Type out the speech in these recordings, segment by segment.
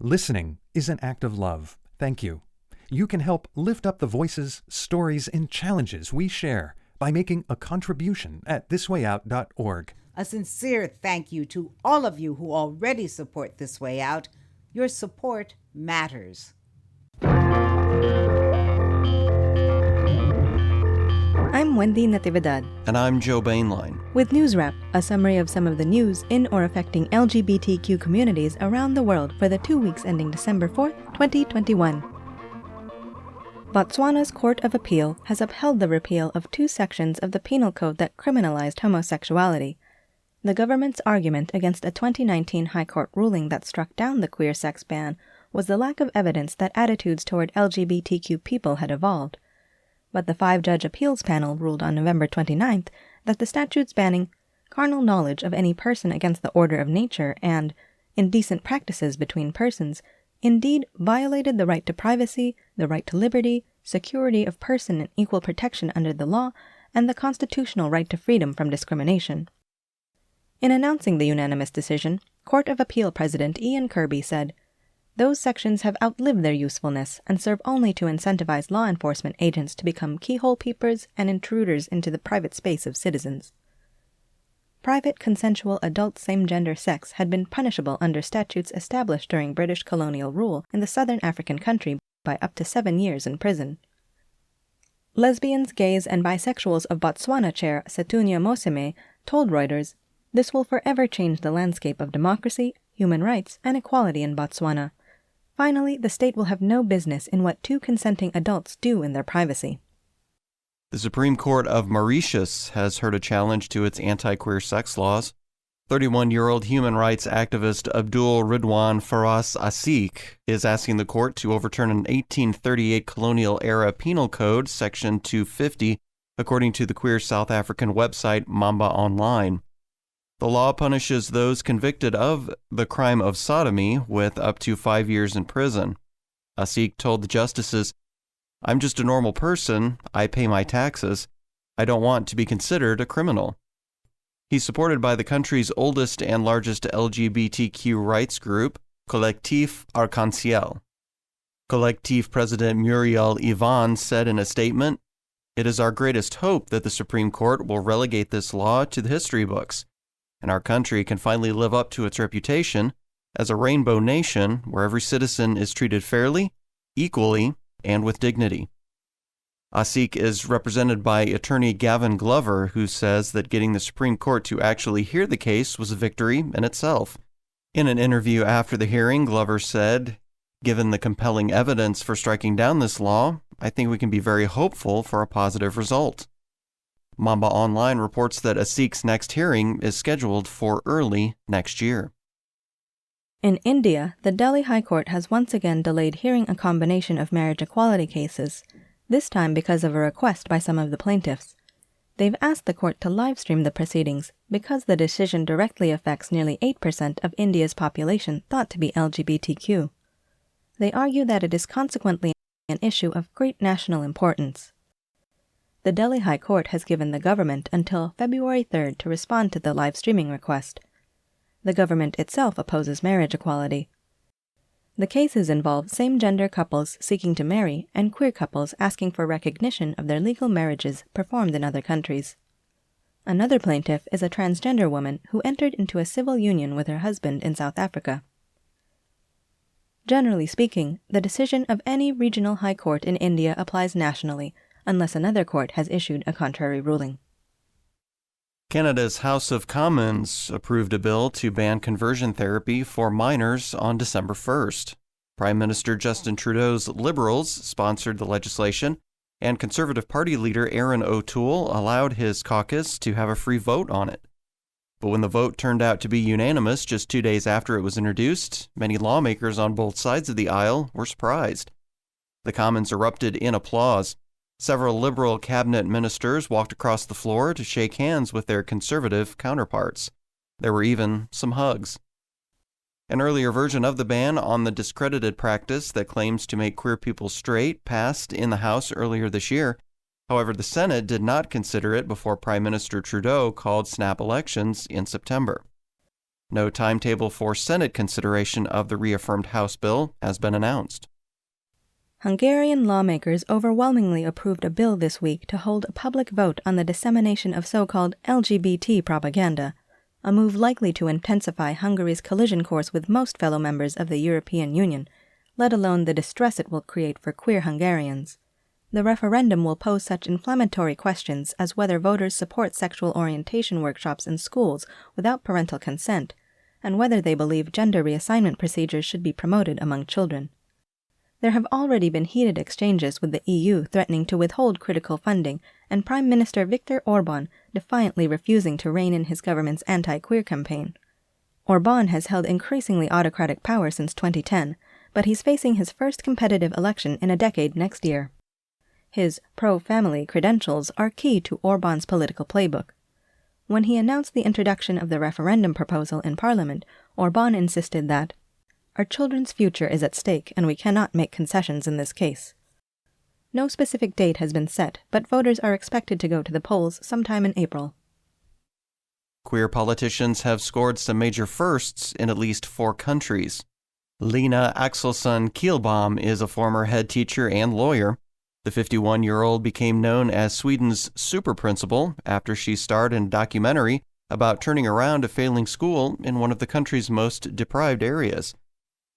Listening is an act of love. Thank you. You can help lift up the voices, stories, and challenges we share by making a contribution at thiswayout.org. A sincere thank you to all of you who already support This Way Out. Your support matters. I'm Wendy Natividad. And I'm Joe Bainline. With NewsWrap, a summary of some of the news in or affecting LGBTQ communities around the world for the 2 weeks ending December 4th, 2021. Botswana's Court of Appeal has upheld the repeal of 2 sections of the penal code that criminalized homosexuality. The government's argument against a 2019 High Court ruling that struck down the queer sex ban was the lack of evidence that attitudes toward LGBTQ people had evolved. But the 5-judge appeals panel ruled on November 29th that the statutes banning carnal knowledge of any person against the order of nature and indecent practices between persons indeed violated the right to privacy, the right to liberty, security of person and equal protection under the law, and the constitutional right to freedom from discrimination. In announcing the unanimous decision, Court of Appeal President Ian Kirby said, "Those sections have outlived their usefulness and serve only to incentivize law enforcement agents to become keyhole peepers and intruders into the private space of citizens." Private consensual adult same-gender sex had been punishable under statutes established during British colonial rule in the southern African country by up to 7 years in prison. Lesbians, gays, and bisexuals of Botswana chair Sethunya Moseme told Reuters, "This will forever change the landscape of democracy, human rights, and equality in Botswana. Finally, the state will have no business in what 2 consenting adults do in their privacy." The Supreme Court of Mauritius has heard a challenge to its anti-queer sex laws. 31-year-old human rights activist Abdul Ridwan Faraz Asik is asking the court to overturn an 1838 colonial-era penal code, Section 250, according to the queer South African website Mamba Online. The law punishes those convicted of the crime of sodomy with up to 5 years in prison. Asik told the justices, "I'm just a normal person. I pay my taxes. I don't want to be considered a criminal." He's supported by the country's oldest and largest LGBTQ rights group, Collectif Arc-en-Ciel. Collectif President Muriel Ivan said in a statement, "It is our greatest hope that the Supreme Court will relegate this law to the history books, and our country can finally live up to its reputation as a rainbow nation where every citizen is treated fairly, equally, and with dignity." Asik is represented by attorney Gavin Glover, who says that getting the Supreme Court to actually hear the case was a victory in itself. In an interview after the hearing, Glover said, "Given the compelling evidence for striking down this law, I think we can be very hopeful for a positive result." Mamba Online reports that Asik's next hearing is scheduled for early next year. In India, the Delhi High Court has once again delayed hearing a combination of marriage equality cases, this time because of a request by some of the plaintiffs. They've asked the court to live-stream the proceedings because the decision directly affects nearly 8% of India's population thought to be LGBTQ. They argue that it is consequently an issue of great national importance. The Delhi High Court has given the government until February 3rd to respond to the live-streaming request. The government itself opposes marriage equality. The cases involve same-gender couples seeking to marry and queer couples asking for recognition of their legal marriages performed in other countries. Another plaintiff is a transgender woman who entered into a civil union with her husband in South Africa. Generally speaking, the decision of any regional high court in India applies nationally, unless another court has issued a contrary ruling. Canada's House of Commons approved a bill to ban conversion therapy for minors on December 1st. Prime Minister Justin Trudeau's Liberals sponsored the legislation, and Conservative Party leader Aaron O'Toole allowed his caucus to have a free vote on it. But when the vote turned out to be unanimous just 2 days after it was introduced, many lawmakers on both sides of the aisle were surprised. The Commons erupted in applause. Several Liberal cabinet ministers walked across the floor to shake hands with their Conservative counterparts. There were even some hugs. An earlier version of the ban on the discredited practice that claims to make queer people straight passed in the House earlier this year. However, the Senate did not consider it before Prime Minister Trudeau called snap elections in September. No timetable for Senate consideration of the reaffirmed House bill has been announced. Hungarian lawmakers overwhelmingly approved a bill this week to hold a public vote on the dissemination of so-called LGBT propaganda, a move likely to intensify Hungary's collision course with most fellow members of the European Union, let alone the distress it will create for queer Hungarians. The referendum will pose such inflammatory questions as whether voters support sexual orientation workshops in schools without parental consent, and whether they believe gender reassignment procedures should be promoted among children. There have already been heated exchanges with the EU threatening to withhold critical funding, and Prime Minister Viktor Orbán defiantly refusing to rein in his government's anti-queer campaign. Orbán has held increasingly autocratic power since 2010, but he's facing his first competitive election in a decade next year. His pro-family credentials are key to Orbán's political playbook. When he announced the introduction of the referendum proposal in Parliament, Orbán insisted that our children's future is at stake and we cannot make concessions in this case. No specific date has been set, but voters are expected to go to the polls sometime in April. Queer politicians have scored some major firsts in at least 4 countries. Lena Axelsson Kielbaum is a former head teacher and lawyer. The 51-year-old became known as Sweden's super principal after she starred in a documentary about turning around a failing school in one of the country's most deprived areas.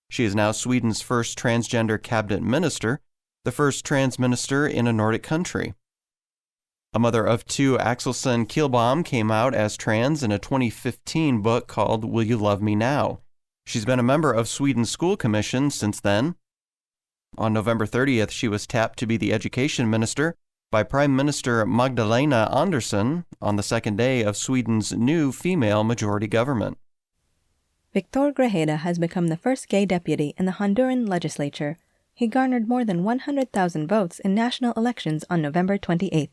She is now Sweden's first transgender cabinet minister, the first trans minister in a Nordic country. A mother of 2, Axelsson Kielbaum, came out as trans in a 2015 book called Will You Love Me Now? She's been a member of Sweden's school commission since then. On November 30th, she was tapped to be the education minister by Prime Minister Magdalena Andersson on the second day of Sweden's new female majority government. Victor Grajeda has become the first gay deputy in the Honduran legislature. He garnered more than 100,000 votes in national elections on November 28th.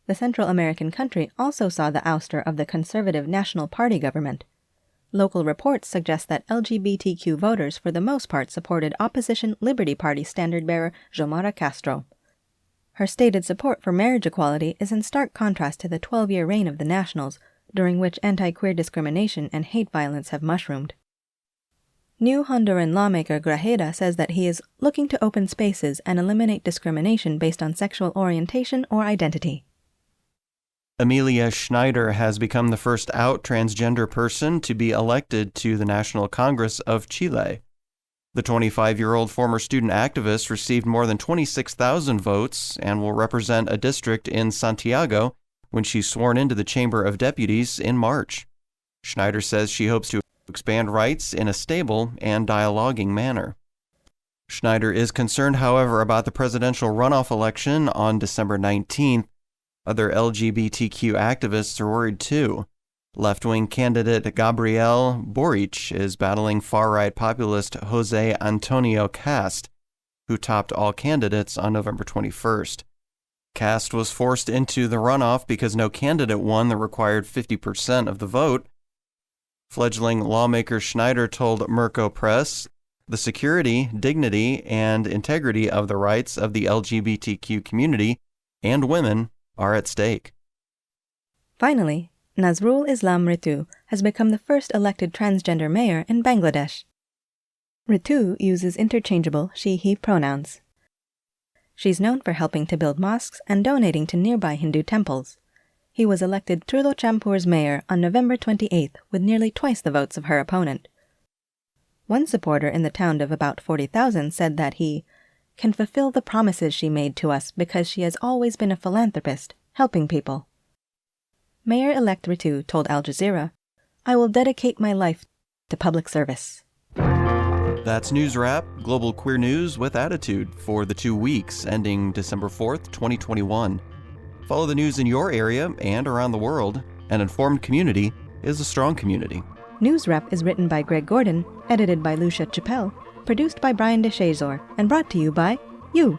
The Central American country also saw the ouster of the conservative National Party government. Local reports suggest that LGBTQ voters for the most part supported opposition Liberty Party standard-bearer Xiomara Castro. Her stated support for marriage equality is in stark contrast to the 12-year reign of the Nationals, during which anti-queer discrimination and hate violence have mushroomed. New Honduran lawmaker Grajeda says that he is looking to open spaces and eliminate discrimination based on sexual orientation or identity. Amelia Schneider has become the first out transgender person to be elected to the National Congress of Chile. The 25-year-old former student activist received more than 26,000 votes and will represent a district in Santiago when she's sworn into the Chamber of Deputies in March. Schneider says she hopes to expand rights in a stable and dialoguing manner. Schneider is concerned, however, about the presidential runoff election on December 19th. Other LGBTQ activists are worried too. Left-wing candidate Gabriel Boric is battling far-right populist Jose Antonio Cast, who topped all candidates on November 21st. Cast was forced into the runoff because no candidate won the required 50% of the vote. Fledgling lawmaker Schneider told Merco Press, "The security, dignity, and integrity of the rights of the LGBTQ community and women are at stake." Finally, Nazrul Islam Ritu has become the first elected transgender mayor in Bangladesh. Ritu uses interchangeable she-he pronouns. She's known for helping to build mosques and donating to nearby Hindu temples. He was elected Trilochanpur's mayor on November 28th with nearly twice the votes of her opponent. One supporter in the town of about 40,000 said that he can fulfill the promises she made to us because she has always been a philanthropist, helping people. Mayor-elect Ritu told Al Jazeera, "I will dedicate my life to public service." That's NewsWrap, global queer news with attitude for the 2 weeks ending December 4th, 2021. Follow the news in your area and around the world. An informed community is a strong community. NewsWrap is written by Greg Gordon, edited by Lucia Chappelle, produced by Brian DeShazor, and brought to you by you.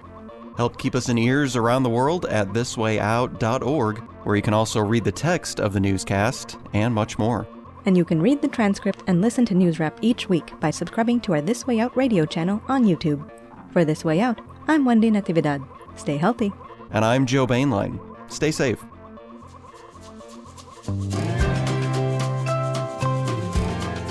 Help keep us in ears around the world at thiswayout.org, where you can also read the text of the newscast and much more. And you can read the transcript and listen to NewsWrap each week by subscribing to our This Way Out radio channel on YouTube. For This Way Out, I'm Wendy Natividad. Stay healthy. And I'm Joe Bainline. Stay safe.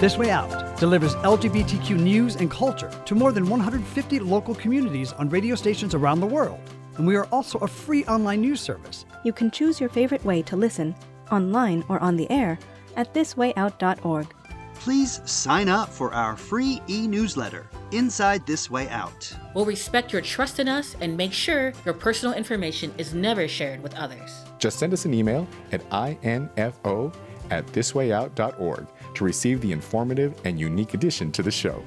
This Way Out delivers LGBTQ news and culture to more than 150 local communities on radio stations around the world. And we are also a free online news service. You can choose your favorite way to listen, online or on the air, at thiswayout.org. Please sign up for our free e-newsletter, Inside This Way Out. We'll respect your trust in us and make sure your personal information is never shared with others. Just send us an email at info@thiswayout.org to receive the informative and unique addition to the show.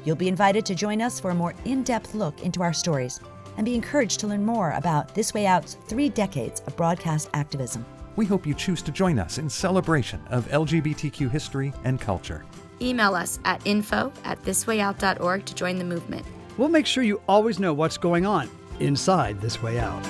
You'll be invited to join us for a more in-depth look into our stories and be encouraged to learn more about This Way Out's 3 decades of broadcast activism. We hope you choose to join us in celebration of LGBTQ history and culture. Email us at info@thiswayout.org to join the movement. We'll make sure you always know what's going on inside This Way Out.